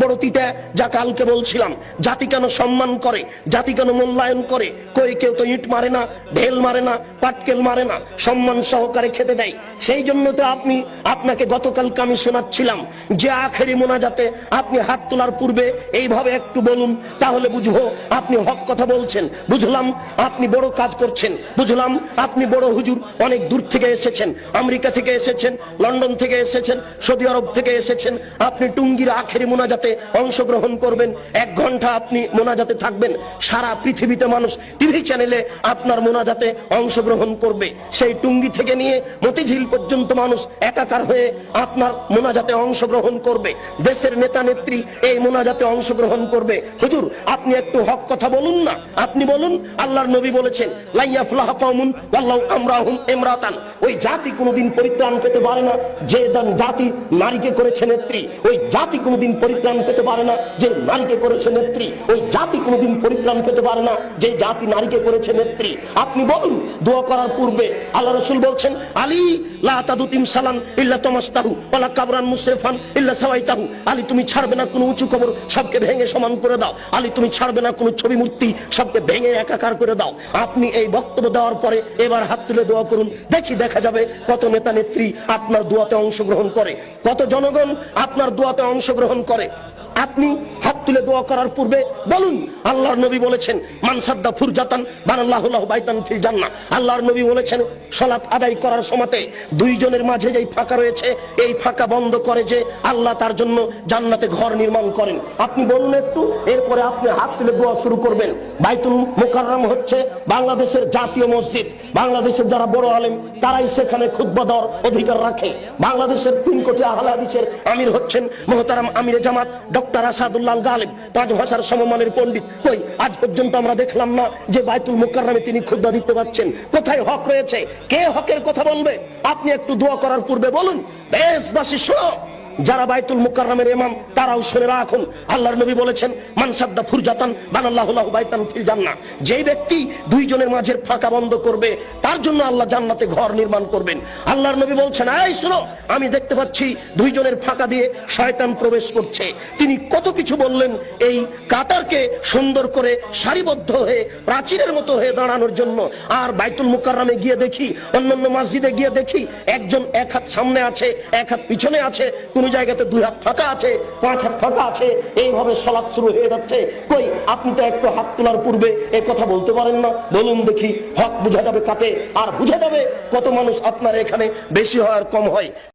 বড়তিটা যা কালকে বলছিলাম, জাতি কেন সম্মান করে, জাতি কেন মূল্যায়ন করে, কই কেউ তো ইট মারে না, ঢেল মারে না, পাটকেল মারে না, সম্মান সহকারে খেতে দেয়। সেই জন্য তো আপনাকে গতকালকে আমি শোনাচ্ছিলাম যে আখেরি মোনাজাতে আপনি হাত তোলার পূর্বে এইভাবে একটু বলুন, তাহলে বুঝবো আপনি হক কথা বলছেন, বুঝলাম আপনি বড় কাজ করছেন, বুঝলাম আপনি বড় হুজুর, অনেক দূর থেকে এসেছেন, আমেরিকা থেকে এসেছেন, লন্ডন থেকে এসেছেন, সৌদি আরব থেকে এসেছেন, আপনি টুঙ্গির আখেরি মোনাজাতে অংশগ্রহণ করবেন। 1 ঘন্টা আপনি মোনাজাতে থাকবেন, সারা পৃথিবীতে মানুষ টিভি চ্যানেলে আপনার মোনাজাতে অংশগ্রহণ করবে। সেই টুঙ্গি থেকে নিয়ে মতিঝিল পর্যন্ত মানুষ একাকার হয়ে আপনার মোনাজাতে অংশগ্রহণ করবে। দেশের নেতা নেত্রী এই মোনাজাতে অংশগ্রহণ করবে। হুজুর আপনি একটু হক কথা বলুন না, আপনি বলুন আল্লাহর নবী বলেছেন লা ইয়াফলাহু কওমুন ওয়াল্লাহু আমরাহুম ইমরাতান, ওই জাতি কোনোদিন পরিত্রাণ পেতে পারে না যে জাতি নারীকে করেছে নেত্রী, ওই জাতি কোনোদিন পরিত্রাণ পেতে পারে না যে নারীকে করেছে নেত্রী, ওই জাতি কোনোদিন পরিত্রাণ পেতে পারে না যে জাতি নারীকে করেছে নেত্রী। আপনি বলুন দোয়া করার পূর্বে আল্লাহ রাসূল বলছেন আলী লা তাদু তিমসালান ইল্লা তামাসতাহু ওয়ালা কাবরান মুসরিফান ইল্লা সাওয়াইতাহু, আলী তুমি ছাড়বে না কোনো উঁচু কবর, সবকে ভেঙে সমান করে দাও। আলী তুমি ছাড়বে না কোনো ছবি মূর্তি, সবকে ভেঙে একাকার করে দাও। আপনি এই বক্তব্য দেওয়ার পরে এবার হাত তুলে দোয়া করুন, দেখা যাবে কত নেতা নেত্রী আপনার দোয়াতে অংশগ্রহণ করে, কত জনগণ আপনার দোয়াতে অংশগ্রহণ করে। আপনি হাত তুলে দোয়া করার পূর্বে বলুন আল্লাহর নবী বলেছেন মান সাদ্দা ফুরজাতান বানাল্লাহু লাহু বাইতান ফিল জান্নাহ। আল্লাহর নবী বলেছেন সালাত আদায় করার সময়তে দুইজনের মাঝে যেই ফাঁকা রয়েছে এই ফাঁকা বন্ধ করে যে আল্লাহ তার জন্য জান্নাতে ঘর নির্মাণ করেন। আপনি বলুন একটু, এরপরে আপনি হাত তুলে দোয়া শুরু করবেন। বাইতুল মুকাররম হচ্ছে বাংলাদেশের জাতীয় মসজিদ, বাংলাদেশের যারা বড় আলেম তারাই সেখানে খুতবা দেওয়ার অধিকার রাখে। বাংলাদেশের 3 কোটি আহলে হাদিসের আমির হচ্ছেন মুহতারাম আমিরে জামাত ডক্টর আসাদুল্লাহ গালিব, 5 ভাষার সমমানের পণ্ডিত। কই আজ পর্যন্ত আমরা দেখলাম না যে বাইতুল মুকাররমে তিনি খুতবা দিতে পারছেন। কোথায় হক রয়েছে? কে হকের কথা বলবে? আপনি একটু দোয়া করার পূর্বে বলুন দেশবাসী শোনো, যারা বাইতুল মুকাররমের ইমাম তারাও শুনে রাখুন আল্লাহর নবী বলেছেন মান সাদ্দা ফুরজাতান বানাল্লাহু লাহু বাইতান ফিল জান্নাহ, যেই ব্যক্তি দুইজনের মাঝের ফাঁকা বন্ধ করবে তার জন্য আল্লাহ জান্নাতে ঘর নির্মাণ করবেন। আল্লাহর নবী বলছেন এই শুনো, আমি দেখতে পাচ্ছি দুইজনের ফাঁকা দিয়ে শয়তান প্রবেশ করছে। তিনি কত কিছু বললেন এই কাতারকে সুন্দর করে সারিবদ্ধ হয়ে প্রাচীরের মতো হয়ে দাঁড়ানোর জন্য। আর বাইতুল মুকাররমে গিয়ে দেখি, অন্যান্য মসজিদে গিয়ে দেখি একজন 1 হাত সামনে আছে, 1 হাত পিছনে আছে, কোন জায়গাতে 2 হাত ফাঁকা আছে, 5 হাত ফাঁকা আছে, এইভাবে সালাত শুরু হয়ে যাচ্ছে। কই আপনি তো একটু হাত তোলার পূর্বে এই কথা বলতে পারেন না? বলুন দেখি, হক বুঝা যাবে কাতে, আর বুঝা যাবে কত মানুষ আপনার এখানে বেশি হয় আর কম হয়।